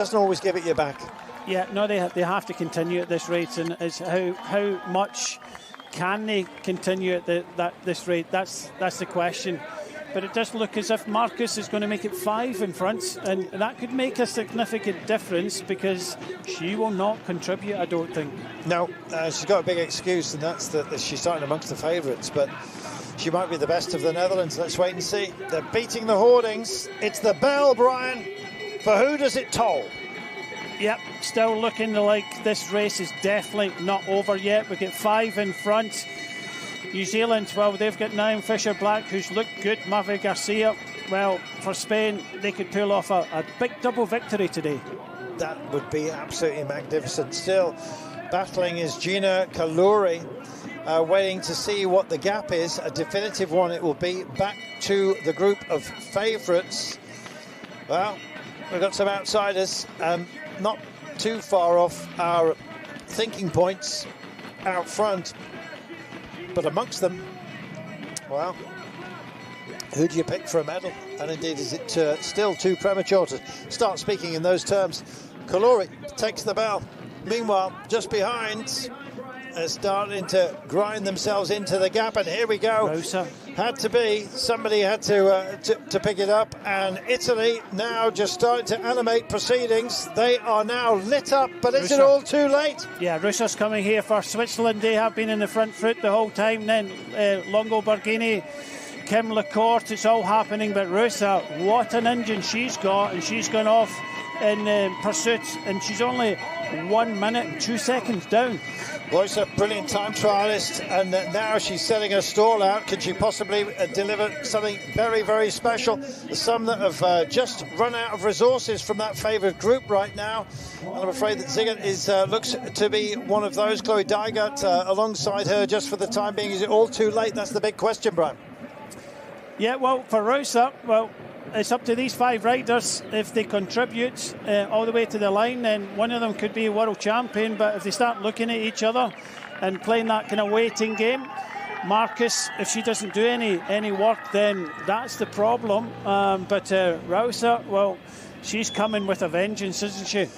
doesn't always give it you back. Yeah, no, they have to continue at this rate, and it's how much can they continue at this rate? That's the question. But it does look as if Marcus is going to make it 5 in front, and that could make a significant difference because she will not contribute, I don't think. No, she's got a big excuse, and that's that she's starting amongst the favourites, but she might be the best of the Netherlands. Let's wait and see. They're beating the Hoardings. It's the bell, Brian. For who does it toll? Yep, still looking like this race is definitely not over yet. We get 5 in front. New Zealand, well, they've got Naomi Fisher-Black, who's looked good. Mavi Garcia, well, for Spain, they could pull off a big double victory today. That would be absolutely magnificent. Still battling is Gina Kaluri, waiting to see what the gap is. A definitive one it will be, back to the group of favourites. Well, we've got some outsiders, not too far off our thinking points out front. But amongst them, well, who do you pick for a medal? And indeed, is it still too premature to start speaking in those terms? Kaluri takes the bell. Meanwhile, just behind, they're starting to grind themselves into the gap. And here we go. Rosa. Had to be. Somebody had to pick it up. And Italy now just starting to animate proceedings. They are now lit up, but is it all too late? Yeah, Russa's coming here for Switzerland. They have been in the front foot the whole time. Then Longo Borghini, Kim Lacourt, it's all happening. But Russa, what an engine she's got. And she's gone off in pursuit. And she's only 1 minute and 2 seconds down. Royce, a brilliant time trialist, and now she's setting her stall out. Could she possibly deliver something very, very special? Some that have just run out of resources from that favoured group right now. And I'm afraid that Ziggett looks to be one of those. Chloe Dygert alongside her just for the time being. Is it all too late? That's the big question, Brian. Yeah, well, for Rosa, well, it's up to these 5 riders. If they contribute all the way to the line, then one of them could be a world champion. But if they start looking at each other and playing that kind of waiting game, Marcus, if she doesn't do any work, then that's the problem. But Rosa, well, she's coming with a vengeance, isn't she?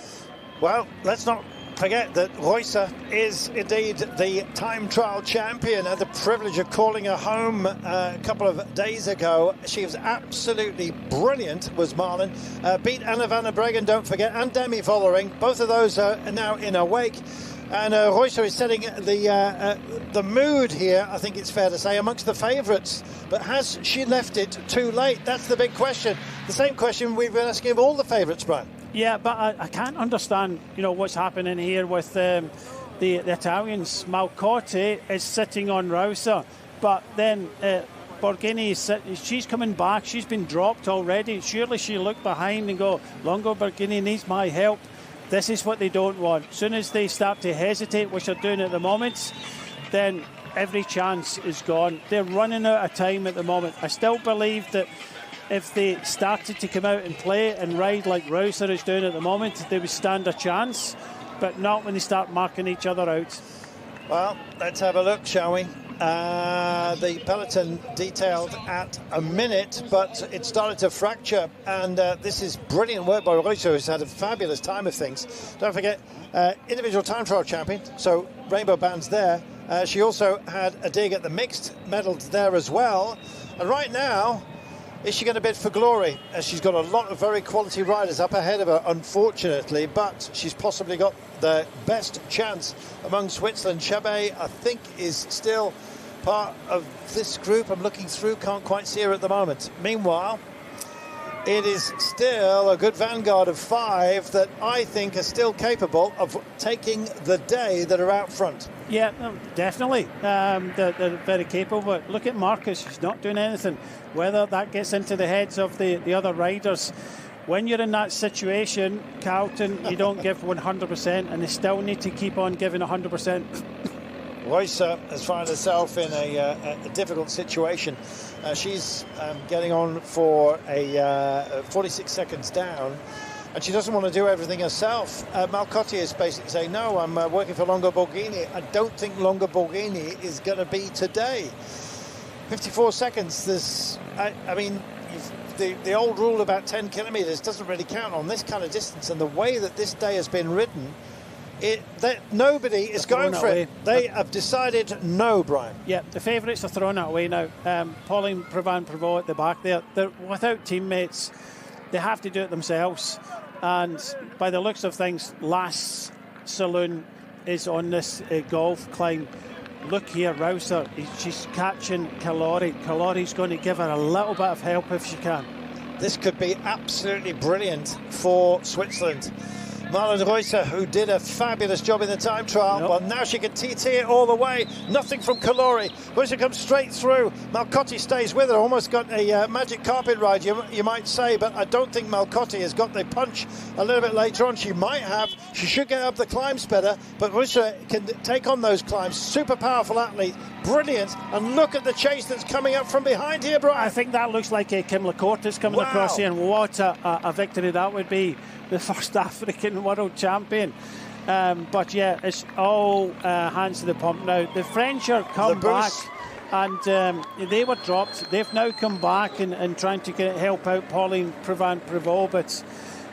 Well, let's not forget that Roysa is indeed the time trial champion. I had the privilege of calling her home a couple of days ago. She was absolutely brilliant, was Marlon. Beat Anna van der Breggen, don't forget, and Demi Vollering. Both of those are now in her wake. And Roysa is setting the mood here, I think it's fair to say, amongst the favourites. But has she left it too late? That's the big question. The same question we've been asking of all the favourites, Brian. Yeah, but I can't understand, what's happening here with the Italians. Malcotti is sitting on Rosa, but then Borghini, she's coming back. She's been dropped already. Surely she looked behind and go, Longo Borghini needs my help. This is what they don't want. As soon as they start to hesitate, which they're doing at the moment, then every chance is gone. They're running out of time at the moment. I still believe that if they started to come out and play and ride like Rouser is doing at the moment, they would stand a chance, but not when they start marking each other out. Well, let's have a look, shall we? The peloton detailed at a minute, but it started to fracture, and this is brilliant work by Rouser, who's had a fabulous time of things. Don't forget, individual time trial champion, so rainbow bands there. She also had a dig at the mixed medals there as well, and right now, is she going to bid for glory? She's got a lot of very quality riders up ahead of her, unfortunately, but she's possibly got the best chance among Switzerland. Chabet, I think, is still part of this group. I'm looking through, can't quite see her at the moment. Meanwhile, it is still a good vanguard of 5 that I think are still capable of taking the day that are out front. Yeah, definitely. They're very capable, but look at Marcus. She's not doing anything. Whether that gets into the heads of the other riders, when you're in that situation, Carlton, you don't give 100%, and they still need to keep on giving 100%. Roysa has found herself in a difficult situation. She's getting on for a 46 seconds down, and she doesn't want to do everything herself. Malcotti is basically saying, no, I'm working for Longo Borghini. I don't think Longo Borghini is going to be today. 54 seconds. I mean, you've the old rule about 10 kilometres doesn't really count on this kind of distance, and the way that this day has been ridden, that nobody is going for it. They have decided no, Brian. Yeah, the favourites are throwing it away now. Pauline Prevot at the back there. They're without teammates. They have to do it themselves. And by the looks of things, Last Saloon is on this golf climb. Look here, Rouser. She's catching Calori. Calori's going to give her a little bit of help if she can. This could be absolutely brilliant for Switzerland. Marlon Reusser, who did a fabulous job in the time trial, well, now she can TT it all the way. Nothing from Calori. Reusser comes straight through. Malcotti stays with her. Almost got a magic carpet ride, you might say, but I don't think Malcotti has got the punch a little bit later on. She might have. She should get up the climbs better, but Reusser can take on those climbs. Super powerful athlete. Brilliant. And look at the chase that's coming up from behind here, Brian. I think that looks like Kim Lacourt is coming across here, and what a victory that would be. The first African world champion. But yeah, it's all hands to the pump now. The French are come back, and they were dropped. They've now come back and trying to help out Pauline Prevot, but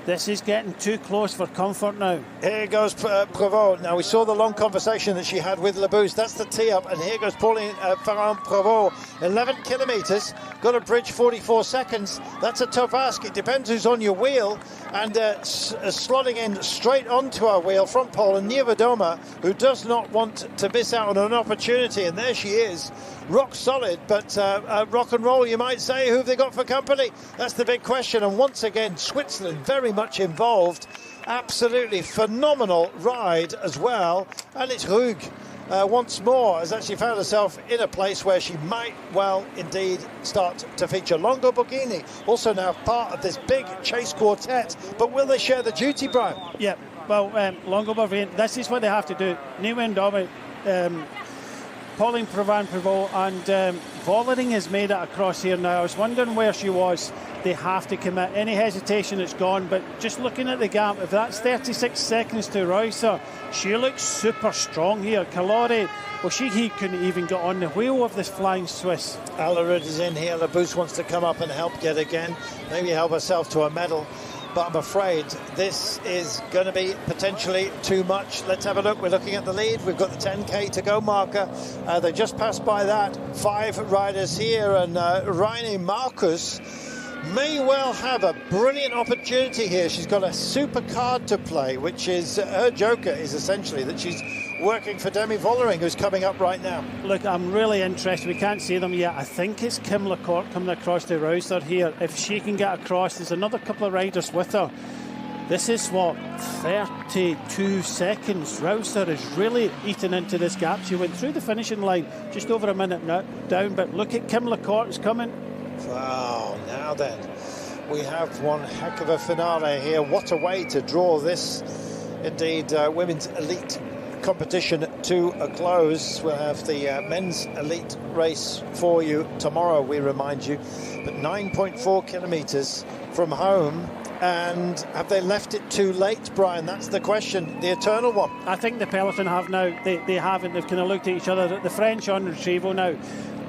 this is getting too close for comfort now. Here goes Prevot. Now, we saw the long conversation that she had with Labousse. That's the tee-up, and here goes Pauline Prevot. 11 kilometres, got a bridge 44 seconds. That's a tough ask. It depends who's on your wheel. And slotting in straight onto our wheel from Poland, Niewiadoma, who does not want to miss out on an opportunity. And there she is, rock solid, but rock and roll, you might say. Who have they got for company? That's the big question. And once again, Switzerland very much involved. Absolutely phenomenal ride as well. And it's Rug once more has actually found herself in a place where she might well indeed start to feature. Longo Borghini also now part of this big chase quartet, but will they share the duty, Brian? Yeah, well, Longo Borghini, this is what they have to do. Nieuwendomme, Pauline Prevot, and Vollering has made it across here now. I was wondering where she was. They have to commit. Any hesitation, it's gone. But just looking at the gap, if that's 36 seconds to Reusser, she looks super strong here. Calori, well, he couldn't even get on the wheel of this flying Swiss. Alerud is in here. Labousse wants to come up and help yet again. Maybe help herself to a medal. But I'm afraid this is going to be potentially too much. Let's have a look. We're looking at the lead. We've got the 10K to go marker. They just passed by that. 5 riders here, and Reine Marcus may well have a brilliant opportunity here. She's got a super card to play, which is her joker is essentially that she's working for Demi Vollering, who's coming up right now. Look, I'm really interested. We can't see them yet. I think it's Kim Lacourt coming across to Reusser here. If she can get across, there's another couple of riders with her. This is what, 32 seconds. Reusser is really eating into this gap. She went through the finishing line just over a minute now, down, but look at Kim Lacourt is coming. Wow, now then, we have one heck of a finale here. What a way to draw this, indeed, women's elite competition to a close. We'll have the men's elite race for you tomorrow, we remind you. But 9.4 kilometres from home. And have they left it too late, Brian? That's the question, the eternal one. I think the peloton have now. They haven't. They've kind of looked at each other. The French on retrieval now.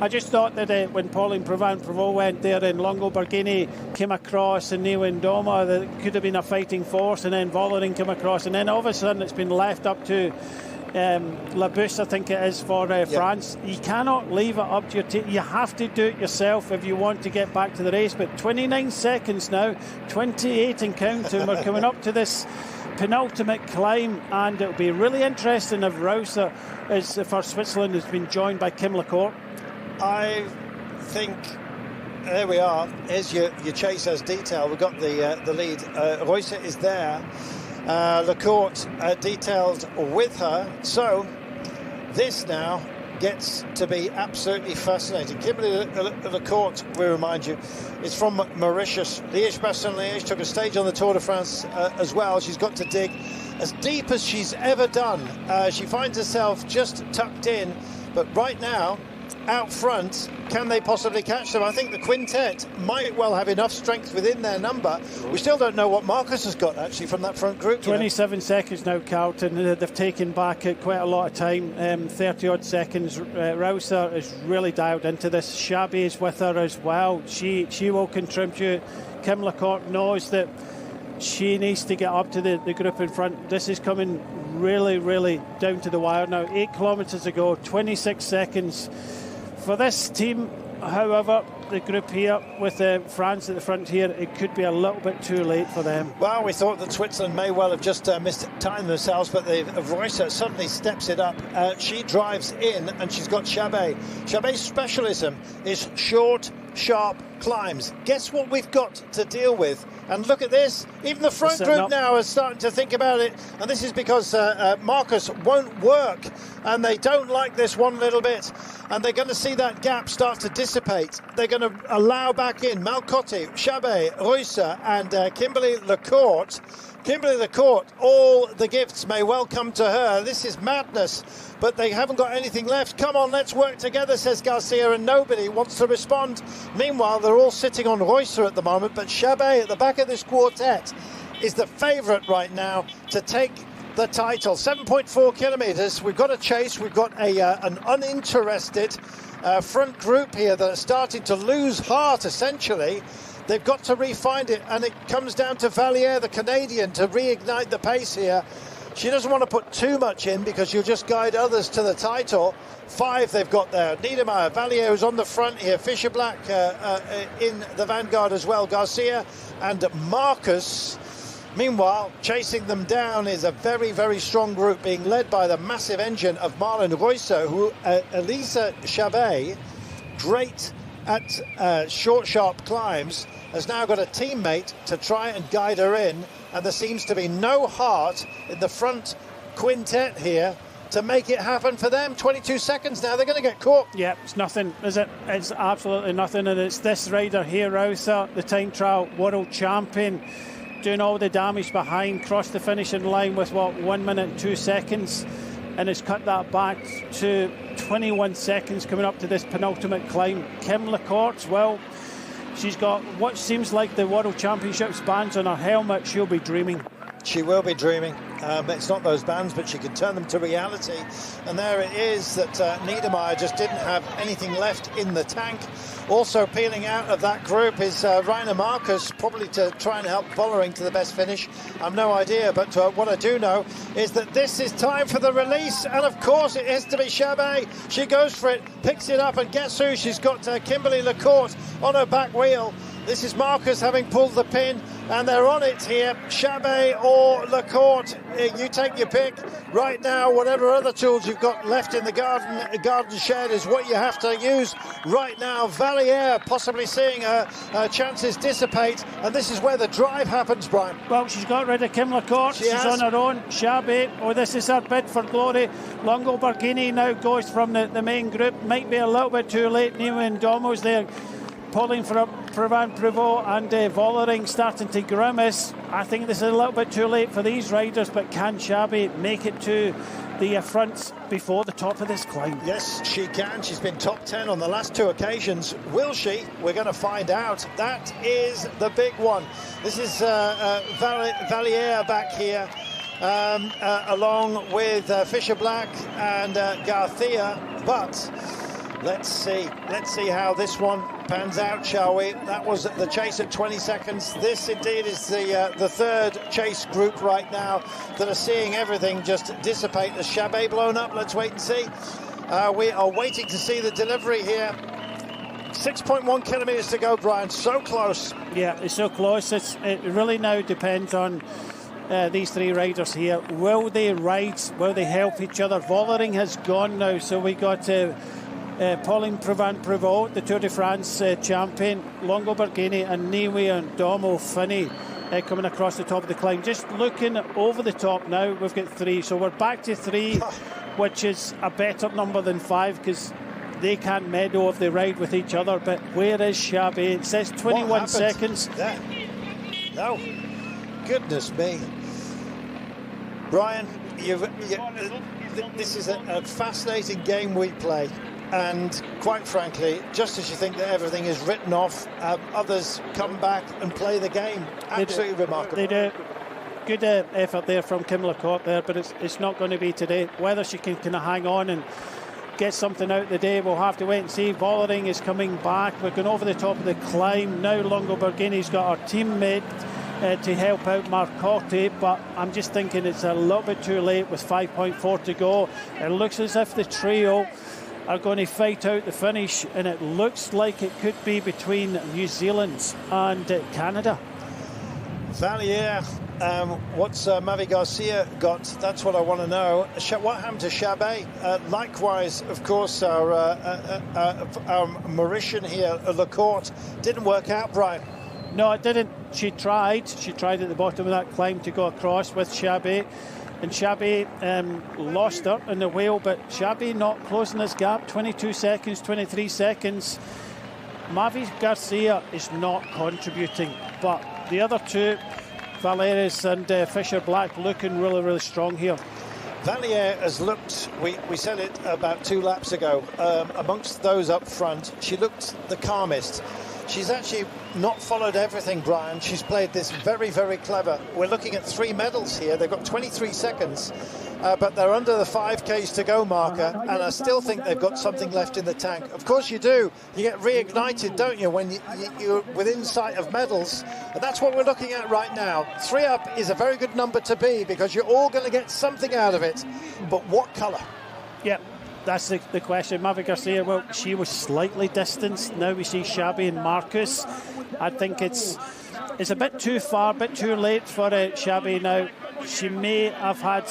I just thought that when Pauline Prevot went there and Longo Borghini came across and Nieuwendomme, there could have been a fighting force, and then Vollering came across, and then all of a sudden it's been left up to Labousse, I think it is, for France. You cannot leave it up to your team. You have to do it yourself if you want to get back to the race. But 29 seconds now, 28 and counting. We're coming up to this penultimate climb, and it'll be really interesting if Reusser is for Switzerland has been joined by Kim Lacourt. I think there we are. Here's your chase as detail. We've got the lead. Reusser is there. Lacourt detailed with her. So this now gets to be absolutely fascinating. Kimberly Lacourt, we remind you, is from Mauritius. Liège-Bastogne-Liège took a stage on the Tour de France as well. She's got to dig as deep as she's ever done. She finds herself just tucked in, but right now, out front, can they possibly catch them? I think the quintet might well have enough strength within their number. We still don't know what Marcus has got, actually, from that front group. 27 seconds now, Carlton. They've taken back quite a lot of time, 30-odd seconds. Rouser is really dialed into this. Shabby is with her as well. She will contribute. Kim Lacourt knows that she needs to get up to the group in front. This is coming really, really down to the wire now. 8 kilometres to go, 26 seconds. For this team, however, the group here with France at the front here, it could be a little bit too late for them. Well, we thought that Switzerland may well have just missed time themselves, but Reuser suddenly steps it up. She drives in, and she's got Chabet. Chabet's specialism is short, sharp climbs. Guess what we've got to deal with? And look at this. Even the front group now is starting to think about it. And this is because Marcus won't work. And they don't like this one little bit. And they're going to see that gap start to dissipate. They're going to allow back in Malcotti, Chabet, Reuser, and Kimberly Lacourt. Kimberly Lacourt, all the gifts may well come to her. This is madness, but they haven't got anything left. Come on, let's work together, says Garcia, and nobody wants to respond. Meanwhile, they're all sitting on Reuser at the moment, but Chabet at the back of this quartet is the favourite right now to take the title. 7.4 kilometres. We've got a chase. We've got an uninterested front group here that are starting to lose heart, essentially. They've got to re-find it, and it comes down to Valliere, the Canadian, to reignite the pace here. She doesn't want to put too much in because you'll just guide others to the title. 5 they've got there. Niedermeyer, Valliere is on the front here. Fisher Black in the vanguard as well. Garcia and Marcus. Meanwhile, chasing them down is a very, very strong group being led by the massive engine of Marlon Reuser, who Elisa Chabet, great at short, sharp climbs, has now got a teammate to try and guide her in, and there seems to be no heart in the front quintet here to make it happen for them. 22 seconds now, they're going to get caught. Yeah, it's nothing, is it? It's absolutely nothing, and it's this rider here, Reuser, the time trial world champion, doing all the damage behind, crossed the finishing line with, 1 minute and 2 seconds, and has cut that back to 21 seconds coming up to this penultimate climb. Kim Lacourt, well, she's got what seems like the World Championships bands on her helmet. She'll be dreaming. She will be dreaming. It's not those bands, but she can turn them to reality. And there it is that Niedermeyer just didn't have anything left in the tank. Also peeling out of that group is Rainer Marcus, probably to try and help Vollering to the best finish. I've no idea, but what I do know is that this is time for the release. And of course it has to be Chabet. She goes for it, picks it up, and guess who? She's got Kimberly Lacourt on her back wheel. This is Marcus having pulled the pin, and they're on it here. Chabet or Lacourt, you take your pick. Right now, whatever other tools you've got left in the garden shed is what you have to use right now. Valliere possibly seeing her chances dissipate, and this is where the drive happens, Brian. Well, she's got rid of Kim Lacourt. She's on her own. Chabet, this is her bid for glory. Longo Borghini now goes from the main group. Might be a little bit too late. Nima and Domo's there pulling for Prevent Prevot, and Vollering starting to grimace. I think this is a little bit too late for these riders, but can Chabet make it to the front before the top of this climb? Yes, she can. She's been top 10 on the last 2 occasions. Will she? We're going to find out. That is the big one. This is Valliere back here, along with Fisher Black and Garcia, but let's see how this one pans out, shall we? That was the chase at 20 seconds. This indeed is the third chase group right now that are seeing everything just dissipate. The Chabet blown up. Let's wait and see. We are waiting to see the delivery here. 6.1 kilometres to go, Brian. So close. Yeah, it's so close. It really now depends on these 3 riders here. Will they ride? Will they help each other? Vollering has gone now, so we got Pauline Prevent-Prevot, the Tour de France champion, Longo Borghini, and Niwi and Domo Finney coming across the top of the climb. Just looking over the top now, we've got 3. So we're back to 3, which is a better number than 5 because they can't meddle if they ride with each other. But where is Chabet? It says 21 seconds. No, goodness me. Brian, this is a fascinating game we play. And quite frankly, just as you think that everything is written off, others come back and play the game. Absolutely remarkable. They do. Good effort there from Kim Lacourt there, but it's not going to be today. Whether she can kind of hang on and get something out of the day, we'll have to wait and see. Vollering is coming back. We're going over the top of the climb. Now Longo Borghini's got our teammate to help out Marcotti, but I'm just thinking it's a little bit too late with 5.4 to go. It looks as if the trio are going to fight out the finish, and it looks like it could be between New Zealand and Canada. Valier, what's Mavi Garcia got? That's what I want to know. What happened to Chabet? Likewise, of course, our Mauritian here, Lacourt, didn't work out, Brian. No, it didn't. She tried at the bottom of that climb to go across with Chabet, and Chabet lost her in the whale, but Chabet not closing this gap. 22 seconds, 23 seconds. Mavi Garcia is not contributing, but the other two, Valeris and Fisher Black, looking really, really strong here. Valier has looked, we said it about 2 laps ago, amongst those up front, she looked the calmest. She's actually not followed everything, Brian. She's played this very, very clever. We're looking at 3 medals here. They've got 23 seconds, but they're under the 5Ks to go marker, and I still think they've got something left in the tank. Of course you do. You get reignited, don't you, when you're within sight of medals. And that's what we're looking at right now. 3 up is a very good number to be, because you're all going to get something out of it. But what colour? Yep. That's the question. Mavi Garcia, well, she was slightly distanced. Now we see Chabet and Marcus. I think it's a bit too far, a bit too late for Chabet now. She may have had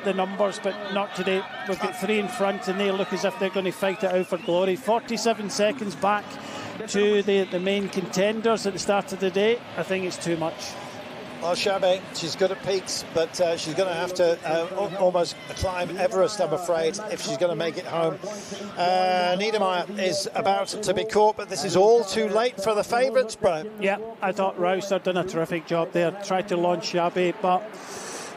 the numbers, but not today. We've got 3 in front, and they look as if they're going to fight it out for glory. 47 seconds back to the main contenders at the start of the day. I think it's too much. Well, Chabet, she's good at peaks, but she's going to have to almost climb Everest, I'm afraid, if she's going to make it home. Niedermeyer is about to be caught, but this is all too late for the favourites, Brian. Yeah, I thought Rouser done a terrific job there. Tried to launch Chabet, but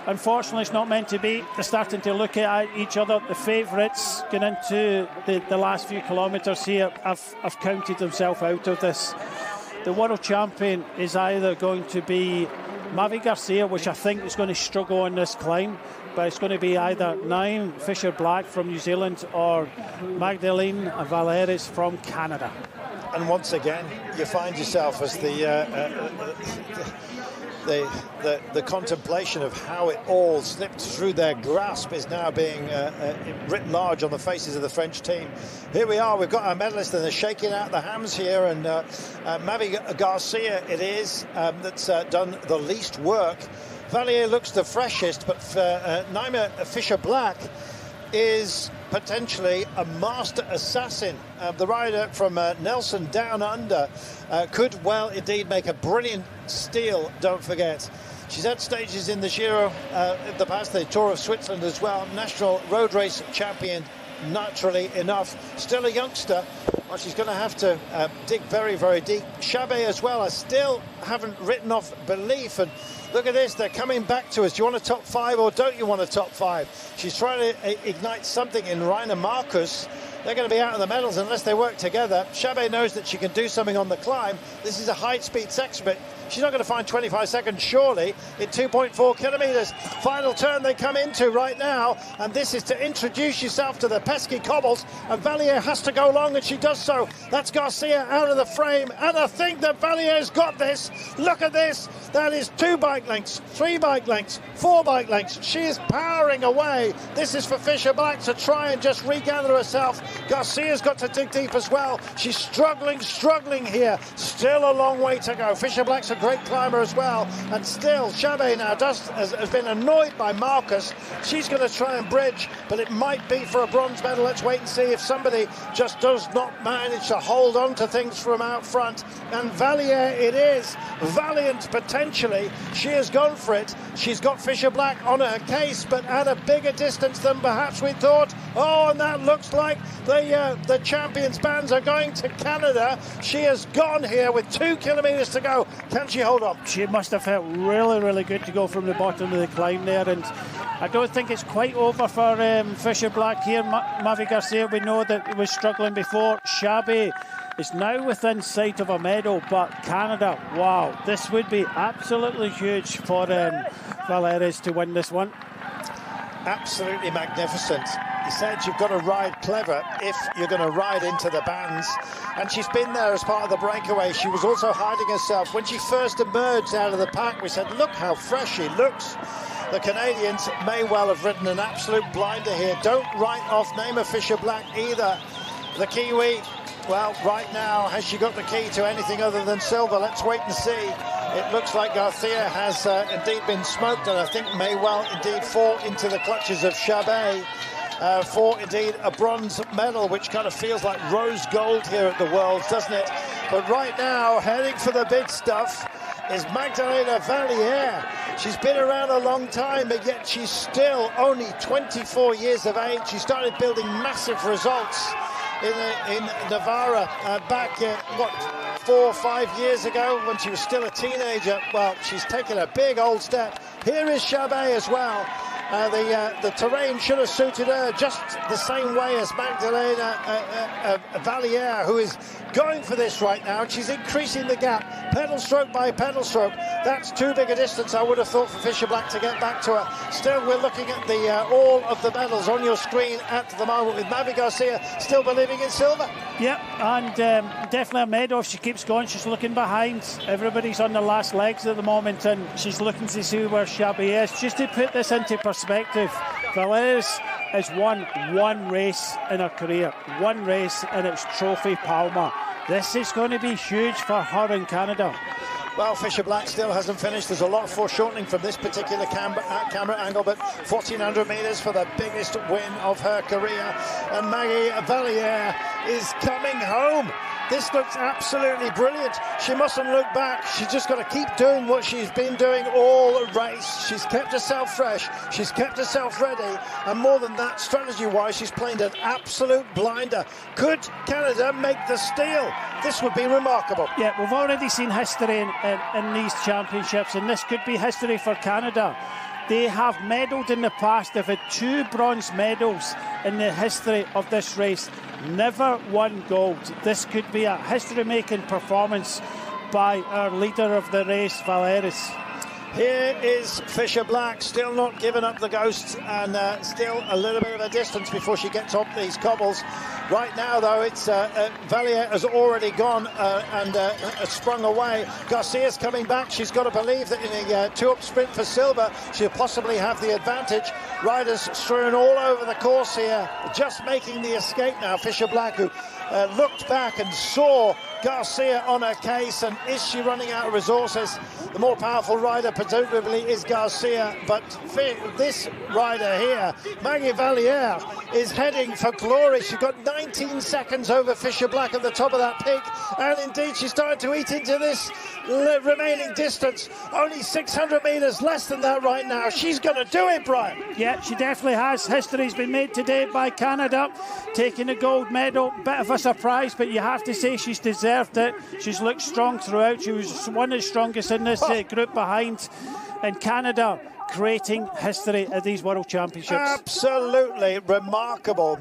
unfortunately it's not meant to be. They're starting to look at each other. The favourites going into the last few kilometres here have counted themselves out of this. The world champion is either going to be Mavi Garcia, which I think is going to struggle on this climb, but it's going to be either Naim Fisher Black from New Zealand or Magdalene Valeris from Canada. And once again, you find yourself as the contemplation of how it all slipped through their grasp is now being written large on the faces of the French team. Here we are, we've got our medalists, and they're shaking out the hams here, and Mavi Garcia it is that's done the least work. Valier looks the freshest, but Naima Fisher Black is potentially a master assassin. The rider from Nelson Down Under could well indeed make a brilliant steal, don't forget. She's had stages in the Giro in the past, the Tour of Switzerland as well, national road race champion, naturally enough. Still a youngster. Well, she's going to have to dig very, very deep. Chabet as well, I still haven't written off belief, and look at this, they're coming back to us. Do you want a top 5 or don't you want a top 5? She's trying to ignite something in Rainer Marcus. They're going to be out of the medals unless they work together. Chabet knows that she can do something on the climb. This is a high-speed section, but she's not going to find 25 seconds, surely, in 2.4 kilometres. Final turn they come into right now, and this is to introduce yourself to the pesky cobbles, and Valier has to go long, and she does so. That's Garcia out of the frame, and I think that Valier's got this. Look at this. That is 2 bike lengths, 3 bike lengths, 4 bike lengths. She is powering away. This is for Fisher Black to try and just regather herself. Garcia's got to dig deep as well. She's struggling here. Still a long way to go. Fisher Black's a great climber as well. And still, Chabet now has been annoyed by Marcus. She's going to try and bridge, but it might be for a bronze medal. Let's wait and see if somebody just does not manage to hold on to things from out front. And Valier it is. Valiant potentially. She has gone for it. She's got Fisher Black on her case, but at a bigger distance than perhaps we thought. Oh, and that looks like the champions' bands are going to Canada. She has gone here with 2 kilometres to go. Can she hold on? She must have felt really, really good to go from the bottom of the climb there. And I don't think it's quite over for Fisher Black here. Mavi Garcia, we know that it was struggling before. Shabby is now within sight of a medal, but Canada, wow, this would be absolutely huge for Valeris to win this one. Absolutely magnificent. He said you've got to ride clever if you're going to ride into the bands, and she's been there as part of the breakaway. She was also hiding herself when she first emerged out of the pack. We said, look how fresh she looks. The Canadians may well have ridden an absolute blinder here. Don't write off Naima Fisher Black either. The Kiwi, well, right now, has she got the key to anything other than silver? Let's wait and see. It looks like Garcia has indeed been smoked, and I think may well indeed fall into the clutches of Chabet for indeed a bronze medal, which kind of feels like rose gold here at the Worlds, doesn't it? But right now, heading for the big stuff is Magdalena Valliere. She's been around a long time, but yet she's still only 24 years of age. She started building massive results in Navarra back, 4 or 5 years ago when she was still a teenager. Well, she's taken a big old step. Here is Chabet as well. The terrain should have suited her just the same way as Magdalena Valliere, who is going for this right now. And she's increasing the gap, pedal stroke by pedal stroke. That's too big a distance, I would have thought, for Fisher Black to get back to her. Still, we're looking at the all of the medals on your screen at the moment, with Mavi Garcia still believing in silver. Yep, and definitely a medal if she keeps going. She's looking behind. Everybody's on the last legs at the moment, and she's looking to see where Chabet is. Just to put this into perspective, Valeris has won one race in her career, one race, and it's Trophy Palmer. This is going to be huge for her in Canada. Well, Fisher Black still hasn't finished. There's a lot of foreshortening from this particular camera angle, but 1,400 metres for the biggest win of her career. And Maggie Valliere is coming home. This looks absolutely brilliant. She mustn't look back. She's just got to keep doing what she's been doing all race. She's kept herself fresh. She's kept herself ready. And more than that, strategy-wise, she's played an absolute blinder. Could Canada make the steal? This would be remarkable. Yeah, we've already seen history in these championships, and this could be history for Canada. They have medalled in the past. They've had 2 bronze medals in the history of this race. Never won gold. This could be a history-making performance by our leader of the race, Valeris. Here is Fisher Black, still not giving up the ghost, and still a little bit of a distance before she gets up these cobbles. Right now, though, it's Valliere has already gone and sprung away. Garcia's coming back. She's got to believe that in a 2-up sprint for silver, she'll possibly have the advantage. Riders strewn all over the course here, just making the escape now. Fisher Black, who looked back and saw Garcia on her case, and is she running out of resources? The more powerful rider presumably is Garcia, but this rider here, Maggie Valliere, is heading for glory. She's got 19 seconds over Fisher Black at the top of that peak, and indeed she's starting to eat into this remaining distance. Only 600 metres less than that right now. She's going to do it, Brian. Yeah, she definitely has. History's been made today by Canada, taking a gold medal. Bit of a surprise, but you have to say she's deserved it. She's looked strong throughout. She was one of the strongest in this group behind. And Canada creating history at these World Championships. Absolutely remarkable.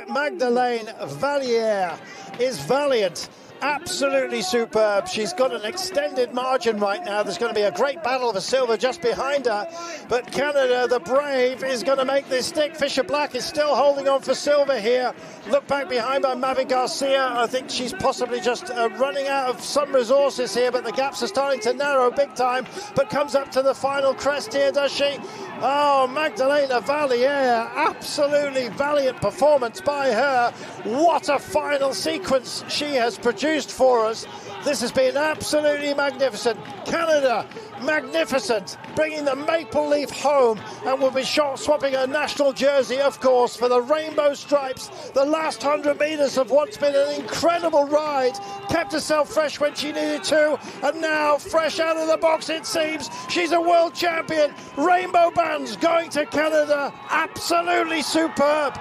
Magdalena Valliere is valiant. Absolutely superb. She's got an extended margin right now. There's going to be a great battle for silver just behind her. But Canada, the brave, is going to make this stick. Fisher Black is still holding on for silver here. Look back behind by Mavi Garcia. I think she's possibly just running out of some resources here, but the gaps are starting to narrow big time. But comes up to the final crest here, does she? Oh, Magdalena Valliere, absolutely valiant performance by her. What a final sequence she has produced for us. This has been absolutely magnificent. Canada, magnificent, bringing the maple leaf home, and will be swapping her national jersey, of course, for the rainbow stripes. The last 100 metres of what's been an incredible ride. Kept herself fresh when she needed to, and now fresh out of the box it seems. She's a world champion. Rainbow bands going to Canada. Absolutely superb.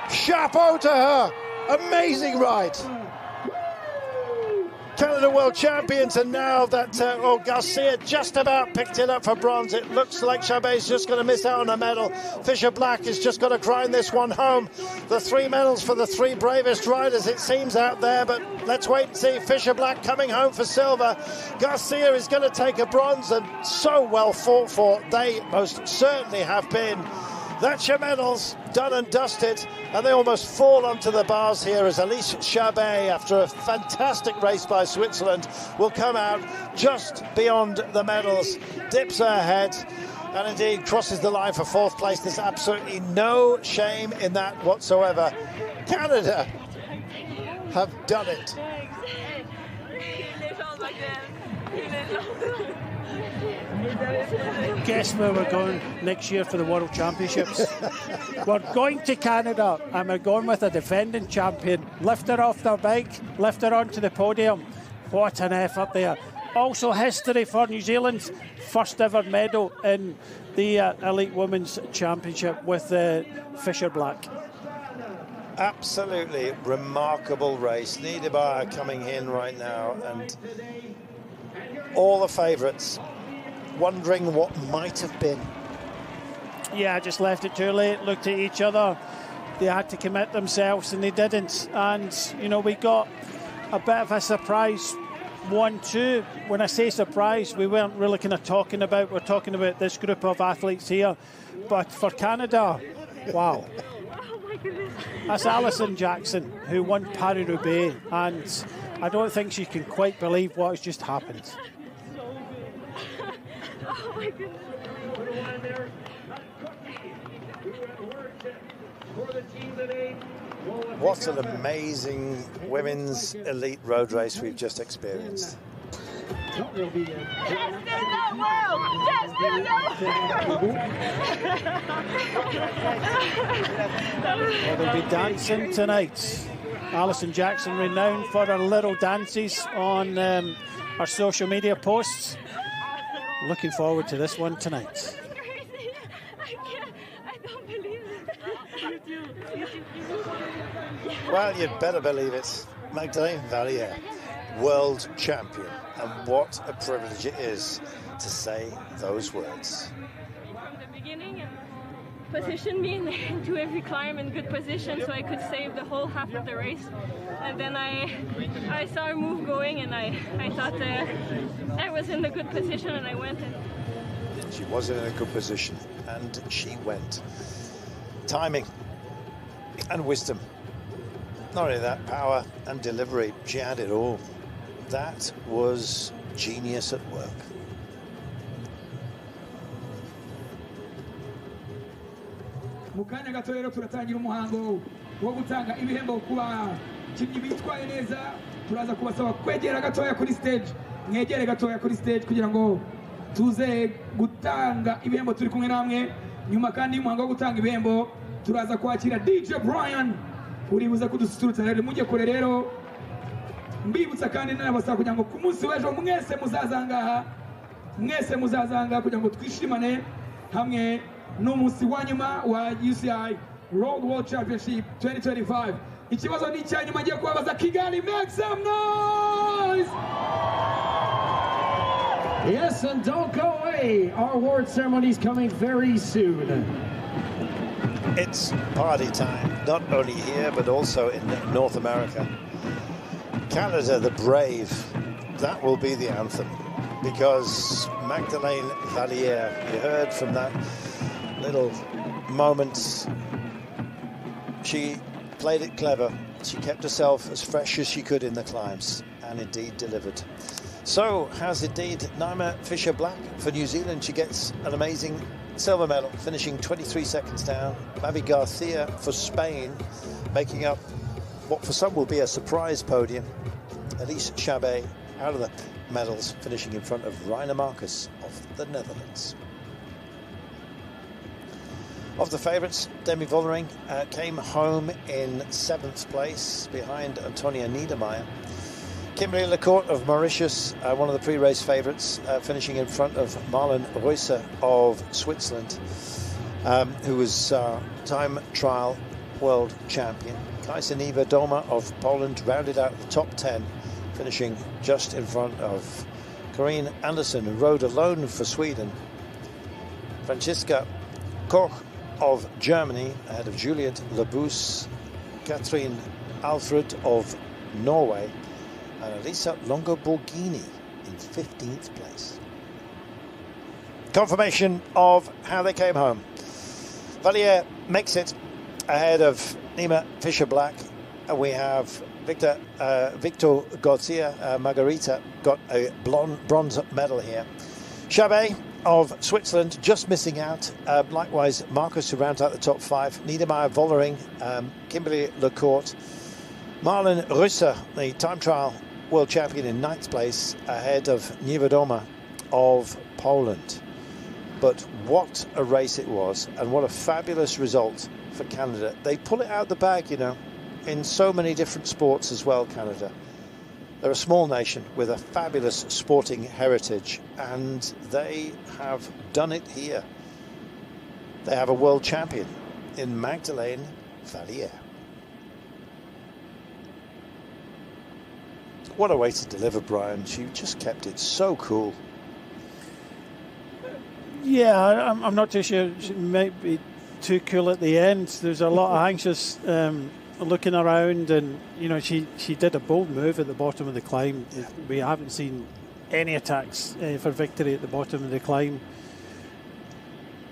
Chapeau to her. Amazing ride. Canada world champions, and now that Garcia just about picked it up for bronze. It looks like Chabet's just going to miss out on a medal. Fisher Black is just going to grind this one home. The 3 medals for the 3 bravest riders, it seems, out there, but let's wait and see. Fisher Black coming home for silver. Garcia is going to take a bronze, and so well fought for. They most certainly have been. That's your medals, done and dusted, and they almost fall onto the bars here as Elise Chabet, after a fantastic race by Switzerland, will come out just beyond the medals, dips her head, and indeed crosses the line for 4th place. There's absolutely no shame in that whatsoever. Canada have done it. Guess where we're going next year for the World Championships? We're going to Canada, and we're going with a defending champion. Lift her off their bike, lift her onto the podium. What an effort there. Also history for New Zealand's first ever medal in the Elite Women's Championship with Fisher Black. Absolutely remarkable race. Niederbauer coming in right now, and all the favourites wondering what might have been. Yeah, just left it too late, looked at each other. They had to commit themselves and they didn't. And, you know, we got a bit of a surprise 1-2. When I say surprise, we weren't really kind of we're talking about this group of athletes here. But for Canada, wow. That's Alison Jackson, who won Paris-Roubaix, and I don't think she can quite believe what has just happened. Oh my goodness. What an amazing women's elite road race we've just experienced. Just in the world! Just in the world! Well, they'll be dancing tonight. Alison Jackson, renowned for her little dances on her social media posts. Looking forward to this one tonight. Crazy. I don't believe it. Well, you'd better believe it. Magdalene Valliere, world champion. And what a privilege it is to say those words. From the beginning, and positioned me into every climb in good position so I could save the whole half of the race. And then I saw her move going, and I thought I was in a good position, and I went. She was in a good position, and she went. Timing and wisdom. Not only that, power and delivery. She had it all. That was genius at work. Mukanya gato rero turatangira umuhango wo gutanga ibihembo kuba kimwe bitwaye neza. Turaza kubasaba kwegera gatoya kuri stage, mwegere gatoya kuri stage kugira ngo tuze gutanga ibihembo turi kumwe namwe. Nyuma kandi y'umuhango wo gutanga ibihembo turaza kwakira DJ Brian uribuza kudususurutsa rero mujye kure rero. Mbibutsa kandi n'abasaba kugira ngo ku munsi w'ejo mwese muzazanga kugira ngo twishimane hamwe n'umunsi wa nyuma wa UCI World Championship 2025. Ikibazo ni icya nyuma ngiye kubabaza Kigali. Make some noise! Yes, and don't go away. Our award ceremony is coming very soon. It's party time, not only here, but also in North America. Canada the Brave, that will be the anthem, because Magdalene Valliere, you heard from that little moment, she played it clever. She kept herself as fresh as she could in the climbs, and indeed delivered. So has indeed Naima Fisher-Black for New Zealand. She gets an amazing silver medal, finishing 23 seconds down. Mavi Garcia for Spain, making up what for some will be a surprise podium. Elise Chabet out of the medals, finishing in front of Rainer Marcus of the Netherlands. Of the favourites, Demi Vollering came home in 7th place behind Antonia Niedermeyer. Kimberly Lecourt of Mauritius, one of the pre-race favourites, finishing in front of Marlen Reusser of Switzerland, who was time trial world champion. Kaisa Niewiadoma of Poland rounded out the top 10, finishing just in front of Corinne Anderson, who rode alone for Sweden. Franziska Koch of Germany ahead of Juliette Labous, Catherine Alfred of Norway, and Elisa Longo-Borghini in 15th place. Confirmation of how they came home. Valliere makes it ahead of Nima Fischer-Black. We have Victor Garcia Margarita got a bronze medal here. Chabet of Switzerland just missing out. Likewise, Marcus, who rounds out the top 5. Niedermeyer, Vollering, Kimberly Lecourt. Marlen Reusser, the time trial world champion, in 9th place, ahead of Niewiadoma of Poland. But what a race it was, and what a fabulous result for Canada. They pull it out the bag, you know, in so many different sports as well, Canada. They're a small nation with a fabulous sporting heritage, and they have done it here. They have a world champion in Magdalene Valliere. What a way to deliver, Brian. She just kept it so cool. Yeah, I'm not too sure. She might be too cool at the end. There's a lot of anxious looking around, and you know, she did a bold move at the bottom of the climb. We haven't seen any attacks for victory at the bottom of the climb.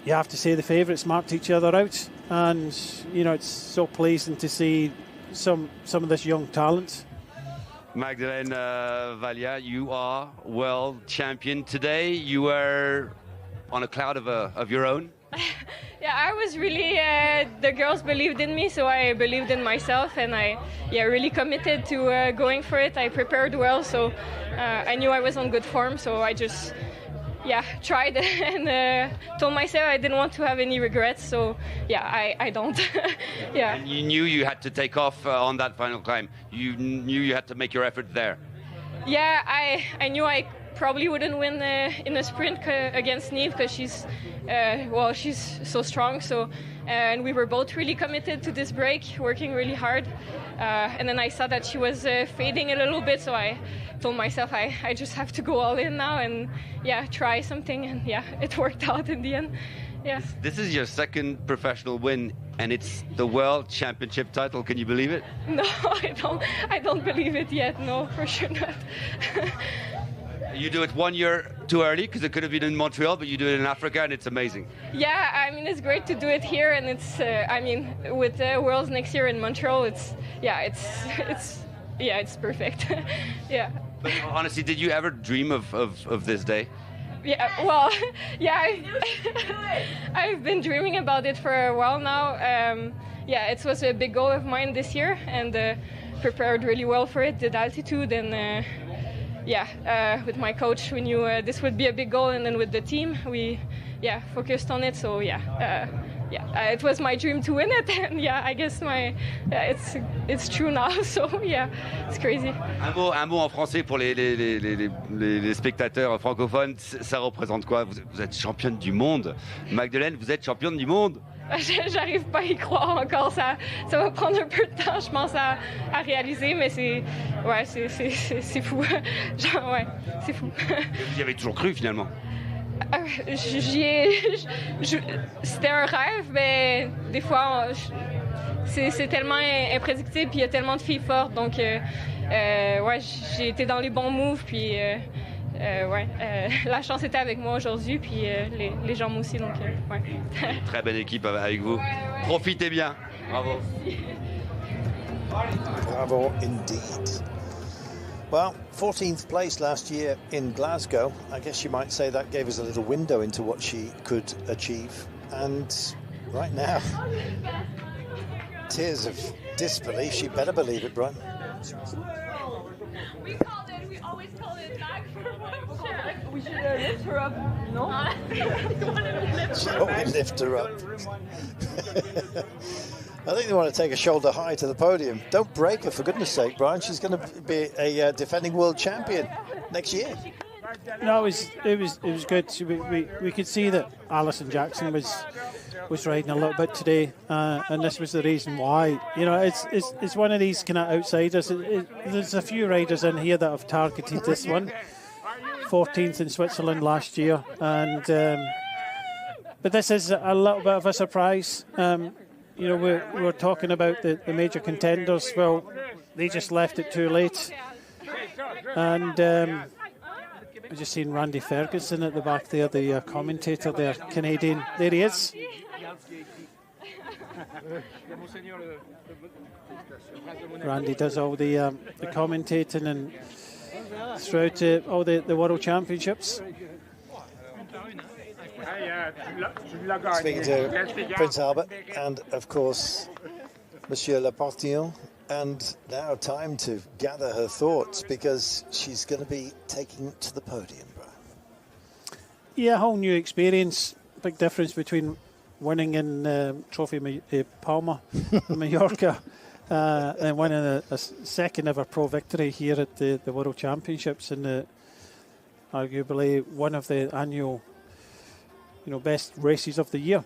You have to say the favourites marked each other out, and you know, it's so pleasing to see some of this young talent. Magdalene Valliere, you are world champion today. You were on a cloud of your own. Yeah, I was really, the girls believed in me, so I believed in myself, and I really committed to going for it. I prepared well, so I knew I was on good form, so I just tried and told myself I didn't want to have any regrets, so I don't. Yeah. And you knew you had to take off on that final climb. You knew you had to make your effort there. Yeah, I knew I probably wouldn't win in a sprint against Niamh, because she's so strong. So, and we were both really committed to this break, working really hard. And then I saw that she was fading a little bit, so I told myself I just have to go all in now and try something. And it worked out in the end. Yeah. This is your second professional win, and it's the World Championship title. Can you believe it? No, I don't believe it yet. No, for sure not. You do it 1 year too early, because it could have been in Montreal, but you do it in Africa, and it's amazing. Yeah, I mean, it's great to do it here, and it's with the Worlds next year in Montreal, it's perfect. Yeah. But honestly, did you ever dream of this day? Yeah, well, I've been dreaming about it for a while now. It was a big goal of mine this year, and prepared really well for it, did altitude, and with my coach, we knew this would be a big goal, and then with the team, we focused on it. So it was my dream to win it, and I guess it's true now. So it's crazy. Un mot en français pour les spectateurs francophones. Ça représente quoi? Vous êtes championne du monde, Magdalene. Vous êtes championne du monde. J'arrive pas à y croire encore, ça va prendre un peu de temps, je pense, à réaliser, mais c'est fou. Genre, c'est fou. Vous y avez toujours cru, finalement? C'était un rêve, mais des fois, c'est tellement imprédictible, puis il y a tellement de filles fortes, donc j'ai été dans les bons moves, puis la chance était avec moi aujourd'hui, puis les gens aussi, donc Très belle équipe avec vous. Profitez bien. Bravo. Bravo indeed. Well, 14th place last year in Glasgow. I guess you might say that gave us a little window into what she could achieve. And right now, tears of disbelief. She better believe it, Brian. We called it. We always call it. We should lift her up, no? Shall we lift her up? I think they want to take a shoulder high to the podium. Don't break her, for goodness sake, Brian. She's going to be a defending world champion next year. No, it was good. We could see that Alison Jackson was riding a little bit today, and this was the reason why. You know, it's one of these kind of outsiders. There's a few riders in here that have targeted this one. 14th in Switzerland last year, and but this is a little bit of a surprise. You know, we're talking about the major contenders. Well, they just left it too late. And I've just seen Randy Ferguson at the back there, the commentator there, Canadian. There he is. Randy does all the commentating and throughout all the World Championships. Speaking to Prince Albert and, of course, Monsieur Laportillon. And now time to gather her thoughts, because she's going to be taking to the podium, Brian. Yeah, a whole new experience. Big difference between winning in Trophy Palma in Mallorca and winning a second ever pro victory here at the World Championships, and arguably one of the annual, best races of the year.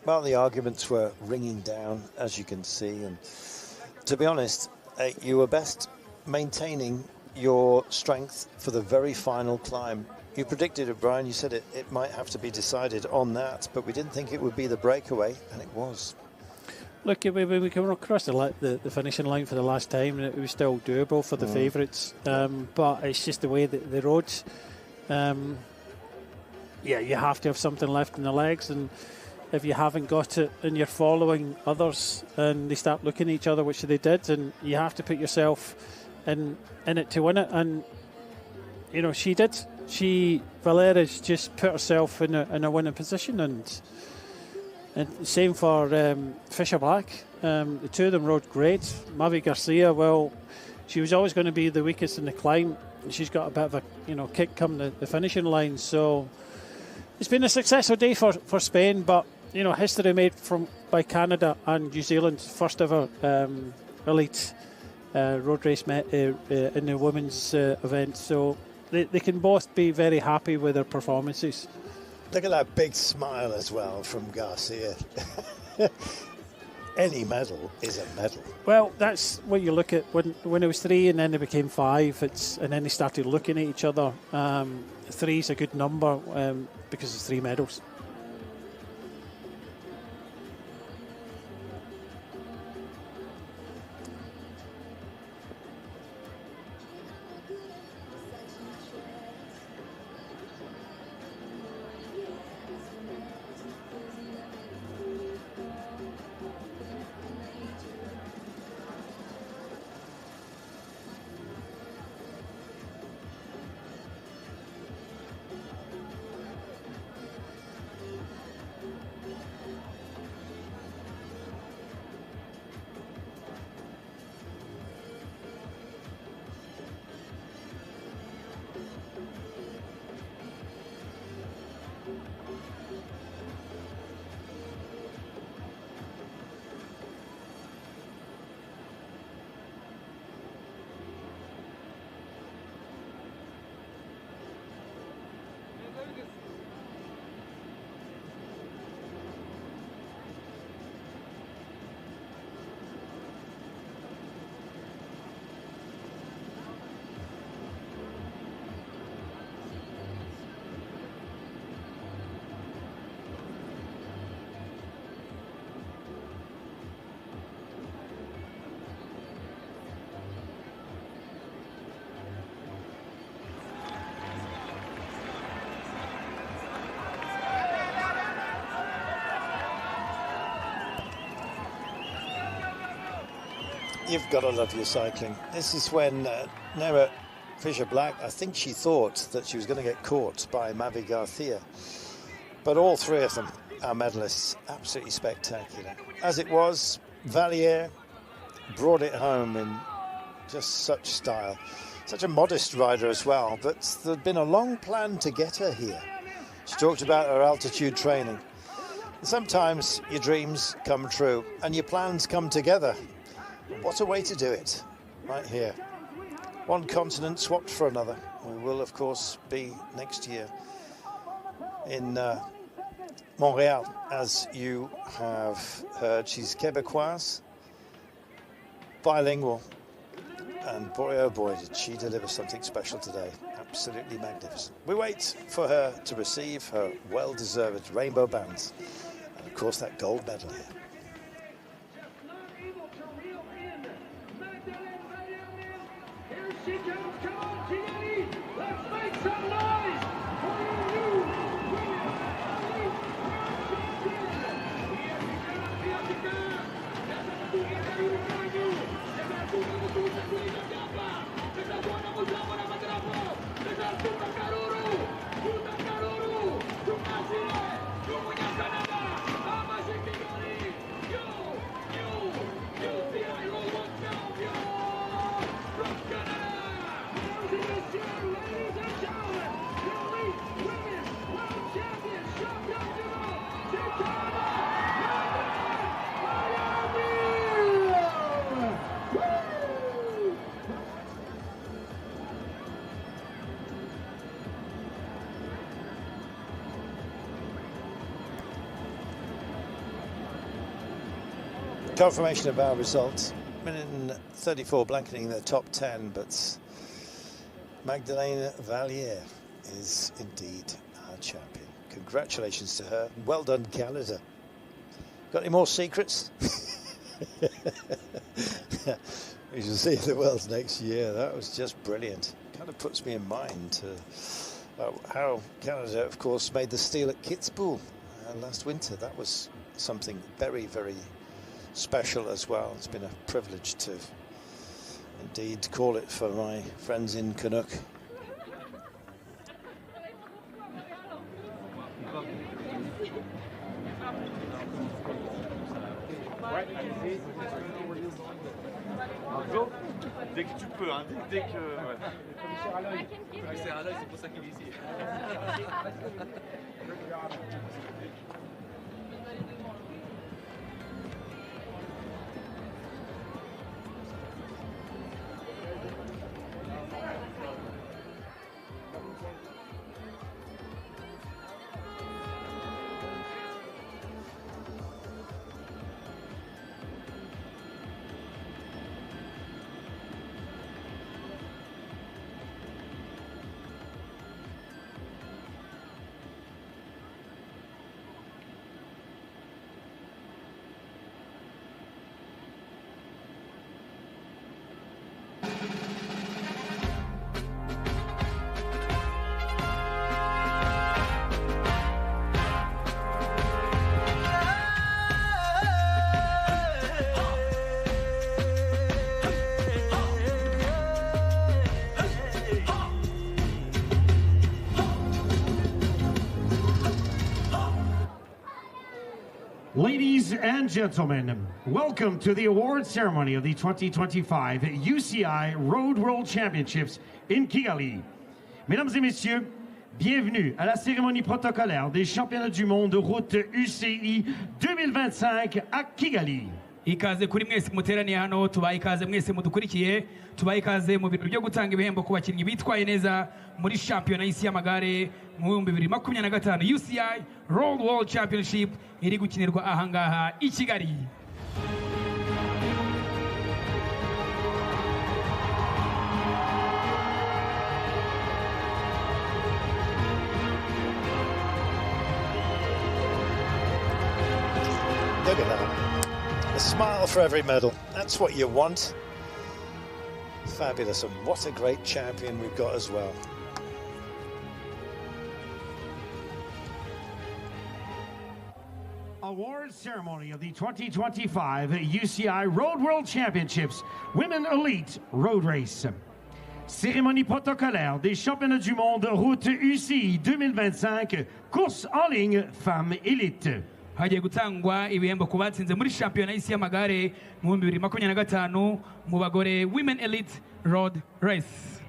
Well, the arguments were ringing down, as you can see, and to be honest, you were best maintaining your strength for the very final climb. You predicted it, Brian. You said it might have to be decided on that, but we didn't think it would be the breakaway, and it was. Look, we came across the finishing line for the last time, and it was still doable for the favourites, but it's just the way that the roads, you have to have something left in the legs, and if you haven't got it and you're following others and they start looking at each other, which they did, and you have to put yourself in it to win it. And she did. Valera's just put herself in a winning position, and same for Fisher Black. The two of them rode great. Mavi Garcia, well, she was always going to be the weakest in the climb. She's got a bit of a kick come the finishing line. So it's been a successful day for Spain, but history made by Canada and New Zealand, first ever elite road race in the women's event. So they can both be very happy with their performances. Look at that big smile as well from Garcia. Any medal is a medal. Well, that's what you look at when it was 3 and then it became 5. And then they started looking at each other. 3 is a good number because it's 3 medals. You've got to love your cycling. This is when Nera Fisher-Black, I think she thought that she was going to get caught by Mavi Garcia. But all 3 of them our medalists, absolutely spectacular. As it was, Valliere brought it home in just such style. Such a modest rider as well, but there'd been a long plan to get her here. She talked about her altitude training. Sometimes your dreams come true and your plans come together. What a way to do it, right here. One continent swapped for another. We will, of course, be next year in Montreal, as you have heard. She's Quebecoise, bilingual, and boy, oh boy, did she deliver something special today. Absolutely magnificent. We wait for her to receive her well-deserved rainbow bands, and of course that gold medal here. Confirmation of our results. Minute and 34 blanketing the top 10, but Magdalene Valliere is indeed our champion. Congratulations to her. Well done, Canada. Got any more secrets? We shall see the Worlds next year. That was just brilliant. Kind of puts me in mind how Canada, of course, made the steal at Kitzbühel last winter. That was something very, very special as well. It's been a privilege to indeed call it for my friends in Canuck. Dès que tu peux, hein, dès que... Ouais. Commissaire à l'œil, c'est pour ça qu'il est ici. Ladies and gentlemen, welcome to the award ceremony of the 2025 UCI Road World Championships in Kigali. Mesdames et messieurs, bienvenue à la cérémonie protocolaire des championnats du monde de route UCI 2025 à Kigali. Ikaze kuri mwese muteraniye hano, tubaye ikaze mwese mudukurikiye, tubaye ikaze mu bintu byo gutanga ibihembo ku bakinnyi bitwaye neza muri shampiyona y'isi y'amagare mu 2025 UCI Road World Championship iri gukinirwa ahangaha i Kigali. Look at that. A smile for every medal. That's what you want. Fabulous, and what a great champion we've got as well. Awards ceremony of the 2025 UCI Road World Championships Women Elite Road Race. Cérémonie protocolaire des championnats du monde route UCI 2025, course en ligne femmes élite. hagiye gutangwa ibihembo ku batsinze muri shampiyona y'isi y'amagare mu 2025 mu bagore Women Elite Road Race.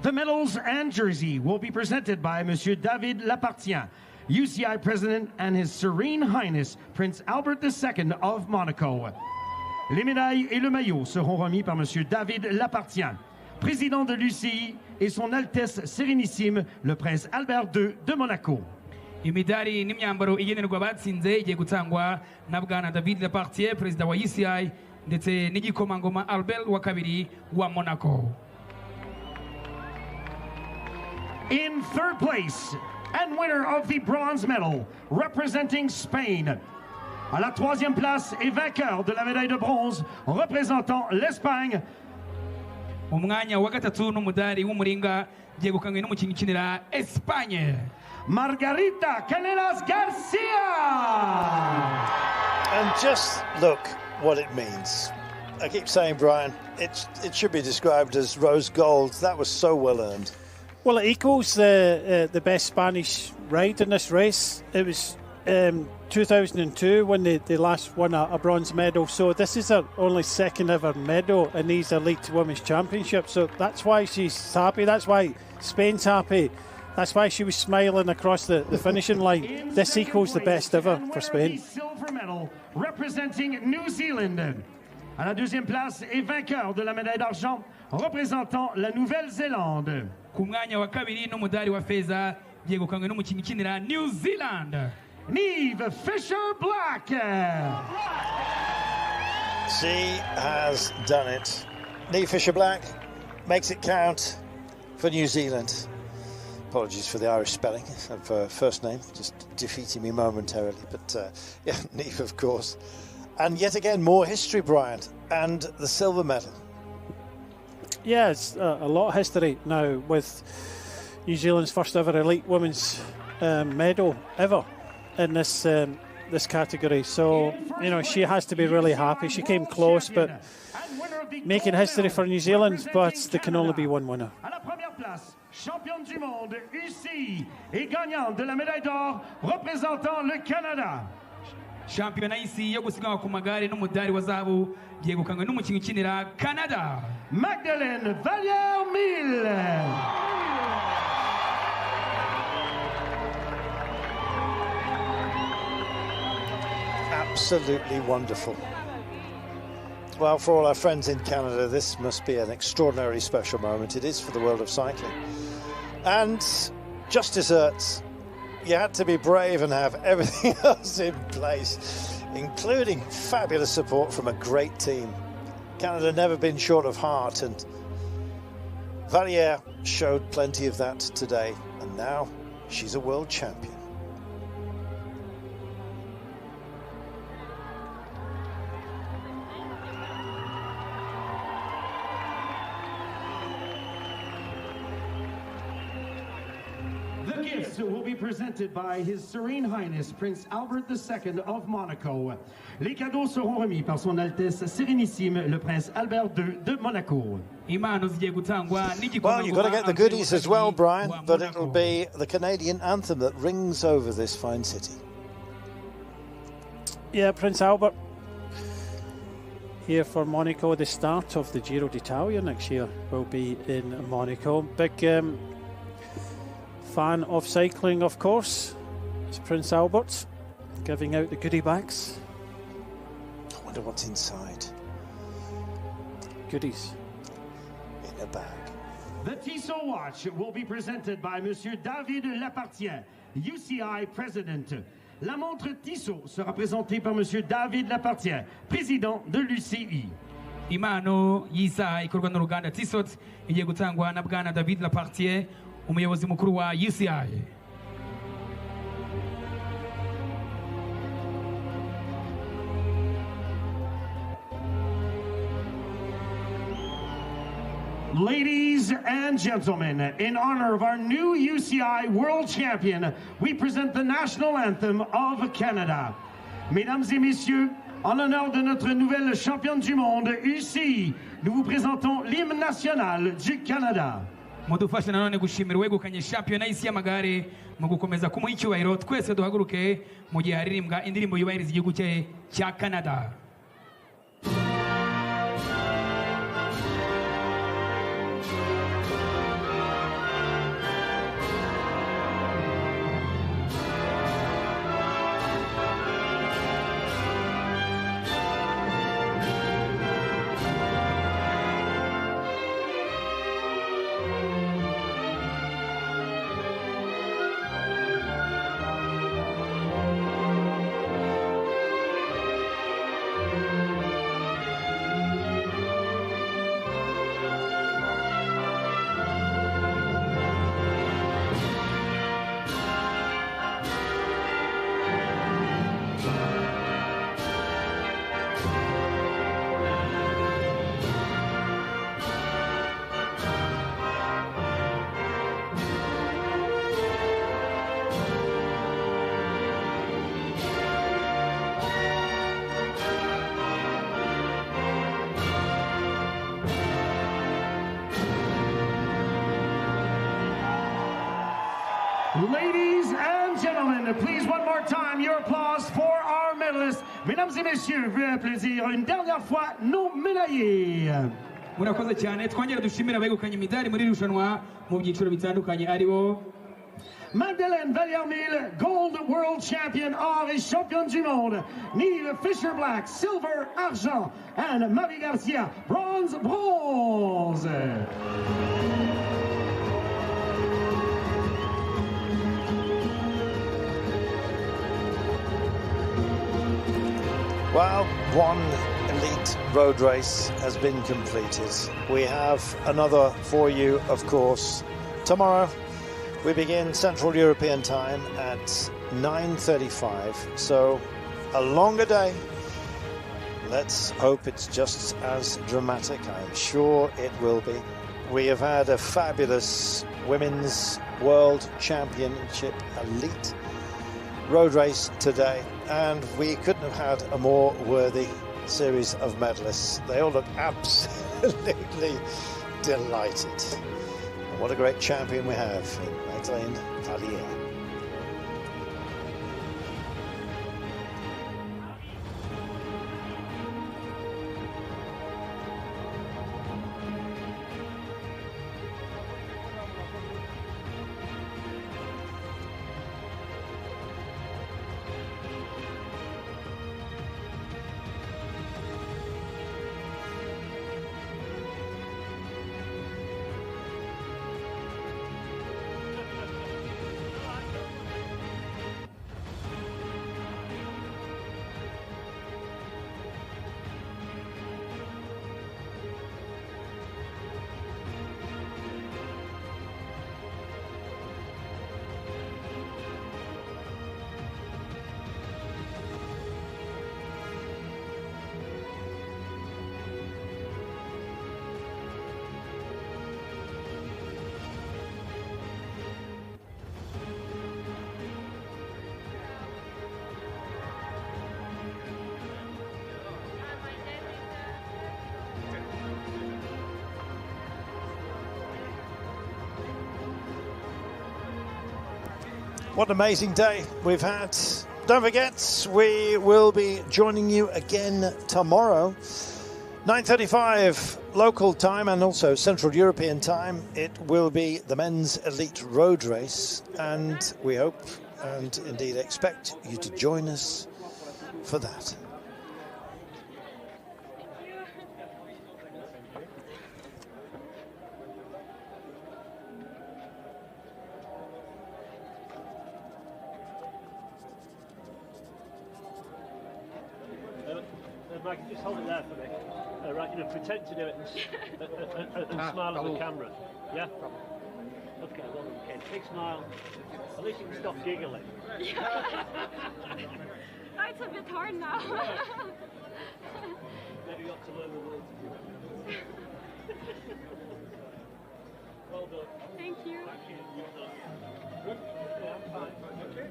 The medals and jersey will be presented by Monsieur David Lapartien, UCI President, and His Serene Highness Prince Albert II of Monaco. Les médailles et le maillot seront remis par Monsieur David Lapartien, Président de l'UCI, et Son Altesse Sérénissime, le Prince Albert II de Monaco. Imidari n'imyambaro igenerwa batsinze igiye gutangwa na Bwana David Lapartien, Perezida wa UCI, ndetse n'igikomangoma Albert wa kabiri wa Monaco. In third place, and winner of the bronze medal, representing Spain. À la troisième place et vainqueur de la médaille de bronze, représentant l'Espagne. Umwanya wa gatatu n'umudari w'umuringa yegukanywe n'umukinnyi ukinira Espagne, Margarita Canelas Garcia. And just look what it means. I keep saying, Brian, it should be described as rose gold. That was so well earned. Well, it equals the best Spanish ride in this race. It was 2002 when they last won a bronze medal. So this is her only second ever medal in these elite women's championships. So that's why she's happy. That's why Spain's happy. That's why she was smiling across the finishing line. This equals the best ever for Spain. Silver medal representing New Zealand. À la deuxième place et vainqueur de la médaille d'argent représentant la Nouvelle-Zélande. ku mwanya wa kabiri n'umudari wa feza yegukanywe n'umukinnyi ukinira New Zealand, Niamh Fisher-Black. She has done it. Niamh Fisher-Black makes it count for New Zealand. Apologies for the Irish spelling of her first name, just defeating me momentarily. But yeah, Niamh, of course. And yet again, more history, Brian, and the silver medal. Yeah, it's a lot of history now with New Zealand's first ever elite women's medal ever in this category. So, you know, she has to be really happy. She came close, but making history for New Zealand, but there can only be one winner. À la première place, championne du monde UCI et gagnante de la médaille d'or représentant le Canada. shampiyona y'isi yo gusiganwa ku magare n'umudari wa zahabu yegukanywe n'umukinnyi ukinira Canada, Magdalene Vallière-Mille. Absolutely wonderful. Well, for all our friends in Canada, this must be an extraordinarily special moment. It is for the world of cycling. And just desserts. You had to be brave and have everything else in place, including fabulous support from a great team. Canada never been short of heart, and Vallière showed plenty of that today, and now she's a world champion. The gifts will be presented by His Serene Highness Prince Albert II of Monaco. Les cadeaux seront remis par Son Altesse Sérénissime le Prince Albert II de Monaco. impano zigiye gutangwa n'igikomangoma. Well, you've got to get the goodies as well, Brian, wa but Monaco. it'll be the Canadian anthem that rings over this fine city. Yeah, Prince Albert here for Monaco. The start of the Giro d'Italia next year will be in Monaco. Big fan of cycling, of course. It's Prince Albert giving out the goodie bags. I wonder what's inside. Goodies. In a bag. The Tissot watch will be presented by Monsieur David Lapartien, UCI President. La montre Tissot sera présentée par Monsieur David Lapartien, Président de l'UCI. impano y'isa ikorwa n'uruganda Tissot igiye gutangwa na Bwana David Lapartien, umuyobozi mukuru wa UCI. Ladies and gentlemen, in honor of our new UCI World Champion, we present the national anthem of Canada. Mesdames et messieurs, en l'honneur de notre nouvelle championne du monde, UCI, nous vous présentons l'hymne national du Canada. mudufashe nanone gushimira uwegukanye shampiyona y'isi y'amagare mu gukomeza kumuha icyubahiro. Twese duhaguruke mu gihe haririmbwa indirimbo yubahiriza igihugu cye cya Canada. Ladies and gentlemen, please one more time your applause for our medalists. Mesdames et messieurs, veuillez plaisir une dernière fois nos médaillés. Murakoze cyane, twongera dushimira abegukanye imidari muri irushanwa mu byiciro bitandukanye aribo Magdalene Vallière-Mille, Gold World Champion or et Championne du Monde. Nive Fisher-Black, Silver, Argent. And Marie Garcia, Bronze. Well, one elite road race has been completed. We have another for you, of course. Tomorrow, we begin Central European time at 9:35, so a longer day. Let's hope it's just as dramatic. I'm sure it will be. We have had a fabulous Women's World Championship elite road race today, and we couldn't have had a more worthy series of medalists. They all look absolutely delighted. And what a great champion we have in Magdalene Vallière. What an amazing day we've had. Don't forget, we will be joining you again tomorrow, 9:35 local time and also Central European time. It will be the men's elite road race, and we hope and indeed expect you to join us for that. Mike, just hold it there for me. Right, you know, pretend to do it and smile at the camera. Yeah? Okay, well, okay. Big smile. At least you can stop giggling. It's a bit hard now. Maybe you got to learn the words. Well done. Thank you. Good? Yeah, I'm fine. Okay.